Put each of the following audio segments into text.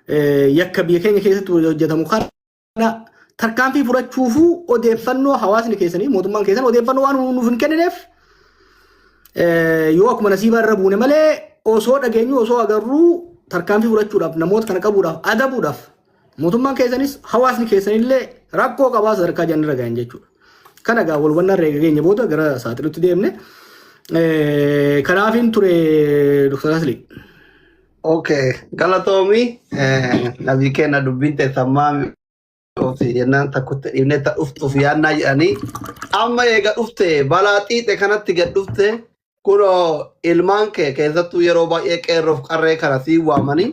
yakka biyya keenya keessatti hojjetamu kana tarkaanfii fudhachuufuu odeeffannoo hawaasni keessanii mootummaan keessan odeeffannoo waan nuuf hin kennineef yoo akkuma nasiibaa irra buune malee osoo dhageenyu osoo agarruu tarkaanfii fudhachuudhaaf namoota kana qabuudhaaf adabuudhaaf mootummaan keessanis hawaasni keessanillee rakkoo qabaa sadarkaa jannirra gahan jechuudha. Kana gaa walwannaa reega keenya booda gara saaxilutti deemne kanaafin ture Dr. Asli. Okay, galatoomii nabii kenna dubbinte sammaami ofi yennaan takkutti dhibne ta dhuftuuf yaannaa jedhanii amma eega dhufte balaa xiixe kanatti gad dhufte kuno ilmaan kee keessattuu yeroo baay'ee qeerroof qarree kana sii waamanii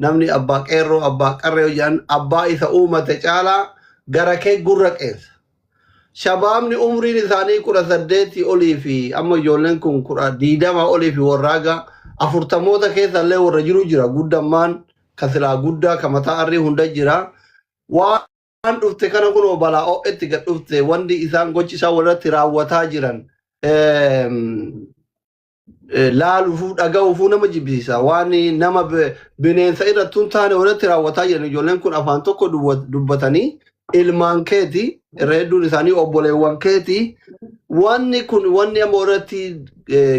namni abbaa qeerroo abbaa qarree jedhan abbaa isa uumate caalaa gara kee gurra qeessa. Shabaabni umriin isaanii 18 olii fi amma ijoolleen kun 20 olii fi warraaga afurtamoota keessa illee warra jiru jira guddammaan kasilaa guddaa kamataa arrii hunda jira waan dhufte kana kunoo balaa o'etti gad dhufte wanti isaan gochi isaa walirratti raawwataa jiran laaluufuu dhaga'uufuu nama jibbisiisa waan nama bineensa irratti hin taane walirratti raawwataa jiran ijoolleen kun afaan tokko dubbatanii ilmaan keeti irra hedduun isaanii obboleewwan keeti wanni kun wanni amma irratti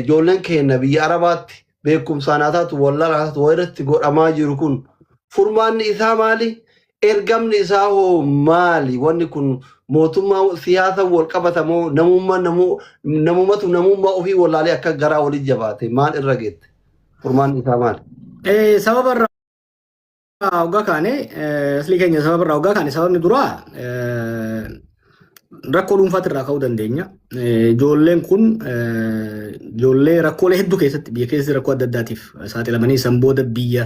ijoolleen keenya biyya arabaatti beekumsaan haa taatu wallaan haa taatu irratti godhamaa jiru kun furmaanni isaa maali? Ergamni isaa hoo maali? Wanni kun mootummaa siyaasa wal qabatamoo namummaatu namummaa ofii wallaalee akka garaa walitti jabaate maal irra geette? Furmaanni isaa maali? Sababa irraa hoggaa kaane asli keenya sababa irraa hoggaa kaane sababni duraa rakkoo dhuunfaati irraa ka'uu dandeenya. Ijoolleen kun ijoollee rakkoolee hedduu keessatti biyya keessatti rakkoo adda addaatiif saaxilamanii san booda biyya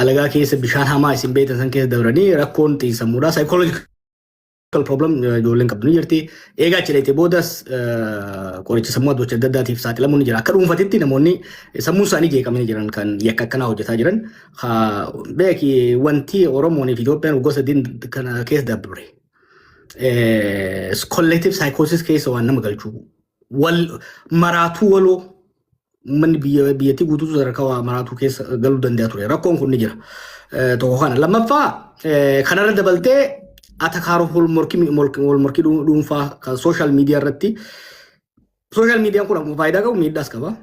alagaa keessa bishaan hamaa isin beektan san keessa dabranii rakkoon xiinsammuudhaa psychological problem ijoolleen qabdu ni jirti. Eegaa achi boodas qoricha sammuu adda addaatiif saaxilamuun ni jira. Akka dhuunfatitti namoonni sammuun isaanii jeeqamanii jiran kan yakka akkanaa hojjetaa jiran beeki wanti Oromoon fi Itoophiyaan gosa kana keessa dabre. Collective psychosis keessa waan nama galchuu wal maraatuu waloo manni biyyattii guutuu sadarkaa maraatuu keessa galuu danda'a ture. Rakkoon kun ni jira. Tokko kana lammaffaa kanarra dabaltee atakaaruuf wal morkii dhuunfaa kan social media irratti social media kun faayidaa qabu miidhaas qaba.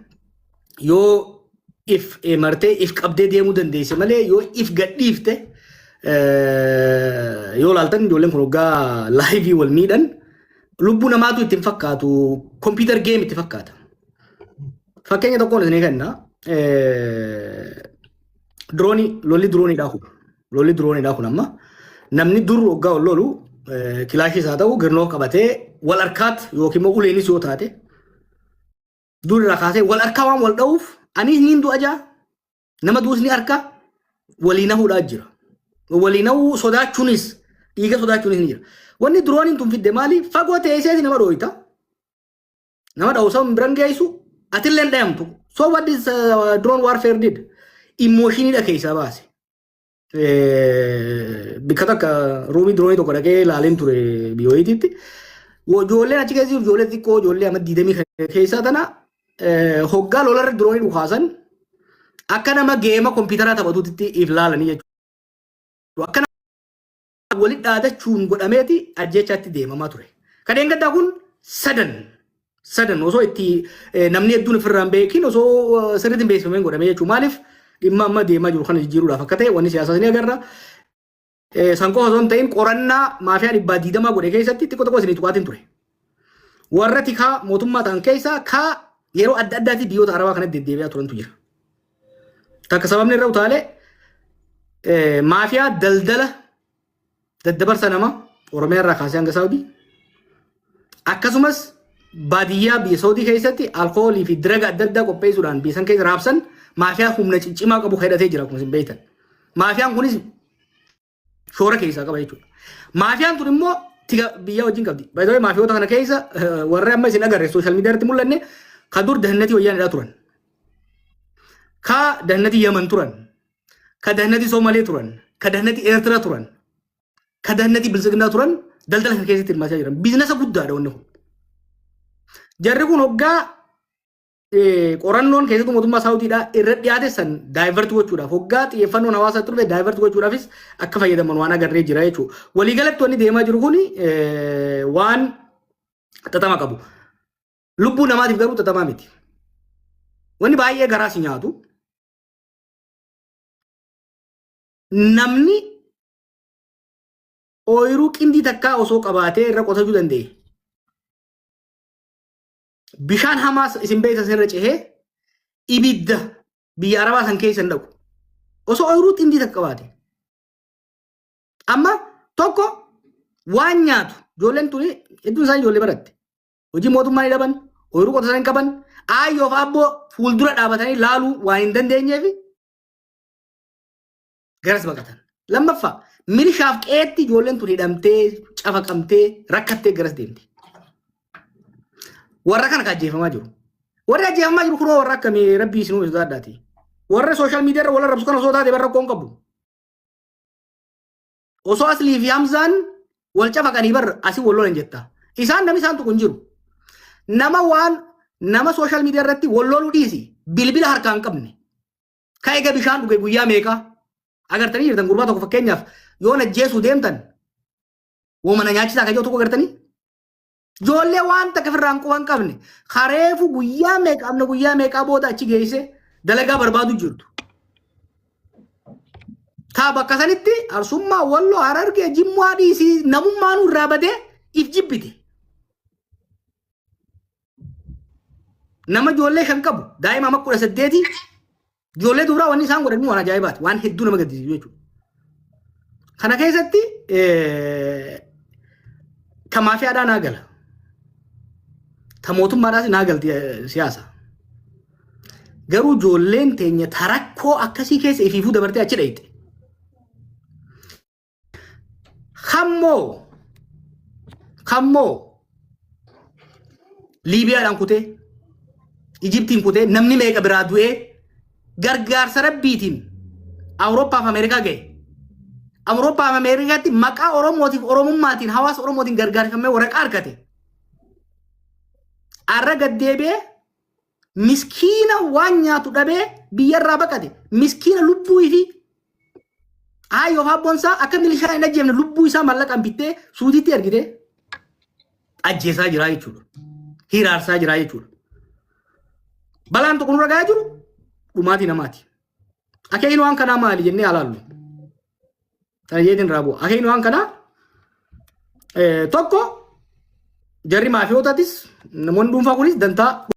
Yoo if martee if qabdee deemuu dandeesse malee yoo if gadhiifte yoo laaltan ijoolleen kun hoggaa laayivii wal miidhan lubbuu namaatu ittiin fakkaatu kompiitar geem itti fakkaata. Fakkeenya tokkoon isin kenna lolli dirooniidhaa kun amma namni dur hoggaa ol lolu kilaashii isaa ta'u girnoo qabatee wal harkaatti yookiin immoo uleenis yoo taate dur irraa kaasee wal harkaa waan wal dha'uuf anis niin du'a jaa nama duus ni harka waliin hafuudhaa jira. Waliinau sodaachuunis dhiiga sodaachuunis ni jira. Wanni dirooniin tun fidde maali? Fagoo teesseeti nama dhooyita. Nama dhawusaa biraan geessu atillee dhayamtu. So what is drone warfare did? Emotionidha keessaa baase. Bikka takka ruumii diroonii tokko dhaqee ilaaleen ture biyyoitiitti. Ijoolleen achi keessa jiru ijoollee xiqqoo ijoollee amma 20 keessaa tana hoggaa lolarra diroonii dhukaasan akka nama geema kompiitaraa taphatuutti if laalanii jechuudha. Akkana walitti dhaadachuun godhameeti ajjechaatti deemamaa ture. Kadeen gaddaa kun sadan osoo itti namni hedduun ofirraan beekin osoo sirriitti beeksifameen godhamee jechuudha. Maaliif dhimma amma deemaa jiru kana jijjiiruudhaaf akka ta'e wanni siyaasaa ni agarra. Sanqoo osoo hin ta'in qorannaa maafiyaa 120 godhe keessatti xiqqoo tokko isin tuqaatiin ture. Warra tikaa mootummaa ta'an keessaa yeroo adda addaatti biyyoota arabaa kanatti deddeebi'aa turantu jira. Takka sababni irra utaalee maafiyaa daldala daddabarsa nama Oromiyaa irraa kaasee hanga Saawudii akkasumas baadiyyaa biyya Saawudii keessatti alkoolii fi diraga adda addaa qopheessuudhaan biyya san keessa raabsan maafiyaa humna ciccimaa qabu hidhatee jira kun isin beektan. Maafiyaan kunis shoora keessaa qaba jechuudha. Maafiyaan tun immoo biyya wajjin qabdi. Baay'ee maafiyoota kana keessa warra amma isin agarre sooshaal miidiyaa irratti mul'anne kan dur dahannatii wayyaanidhaa turan. Ka dahannatii Yaman turan. Kadahannati Somalee turan, kadahannati Eertiraa turan, kadahannati Bilisiginaa turan daldala kana keessatti hirmaachaa jiran. Biizinasa guddaadha wanni kun. Jarri kun hoggaa qorannoon keessattuu mootummaa Saawudiidhaa irra dhiyaate san daayivert gochuudhaaf hoggaa xiyyeeffannoon hawaasa turre daayivert gochuudhaafis akka fayyadaman waan agarree jira jechuudha. Waliigalatti wanni deemaa jiru kun waan xaxama qabu. Lubbuu namaatiif garuu xaxamaa miti. Wanni baay'ee garaa si nyaatu namni ooyiruu qindii takkaa osoo qabaatee irra qotachuu danda'e. Bishaan hamaas isin beektan irra cehee ibidda biyya Arabaa san keessa hin dhaqu. Osoo ooyiruu qindii takka qabaate. Amma tokko waan nyaatu ijoolleen tuni hedduun isaanii ijoollee baratte. Hojii mootummaa ni dhaban, ooyiruu qotatan hin qaban, aayyoof abboo fuuldura dhaabatanii laaluu waan hin dandeenyeef garas baqatan. Lammaffaa milishaaf qeetti ijoolleen tun hidhamtee, cafaqamtee, rakkattee garas deemti. Warra kana ajjeefamaa jiru. Warra ajjeefamaa jiru kunoo warra akkamii rabbii isinuu isa addaati. Warra sooshaal miidiyaa irra wal arrabsu kana osoo taate barra koon qabu. Osoo Aslii fi Hamzaan wal cafaqanii barra asii wal lolan jetta. Isaan namni isaan tokko hin jiru. Nama sooshaal miidiyaa irratti wal loluu dhiisi bilbila harkaa hin qabne. Ka eega bishaan dhuge guyyaa meeqa? Agartanii jirtan gurbaa tokko fakkeenyaaf yoo najjeesuu deemtan woomana nyaachisaa kan jiru tokko agartanii? Ijoollee waan takka ofirraa hin quban qabne kareefu guyyaa meeqaa booda achi geesse dalagaa barbaadu jirtu. Taa bakka sanitti arsummaa walloo Harargee Jimmaa dhiisii namummaan irraa badee if jibbite. Nama ijoollee shan qabu daa'ima amma 18 ijoollee duraa wanni isaan godhan waan ajaa'ibaati waan hedduu nama gaddisiisu jechuudha. Kana keessatti kan maafiyaadhaa naa gala. Ta mootummaadhaas naa galti siyaasa. Garuu ijoolleen teenya tarakkoo akkasii keessa ifiifuu dabartee achi dhayite. Kammoo Liibiyaadhaan kutee Ijiptiin kutee namni meeqa biraa du'ee gargaarsa rabbiitiin Awurooppaa fi Ameerikaa ga'e. Awurooppaa fi Ameerikaatti maqaa Oromootiif Oromummaatiin hawaasa Oromootiin gargaarfamee waraqaa argate. Arra gaddeebi'ee miskiina waan nyaatu dhabee biyyarraa baqate. Miskiina lubbuu fi ayyoo habboonsaa akka milishaa hin ajjeefne lubbuu isaa mallaqaan bittee suutiitti ergitee ajjeesaa jira jechuudha. Hiraarsaa jira jechuudha. Balaan tokko nurra gahaa jiru dhumaatii namaati. Akeekni waan kanaa maali jennee alaallu. Tana jeetiin raaboo. Akeekni waan kanaa tokko jarri maafiyootatis namoonni dhuunfaa kunis dantaa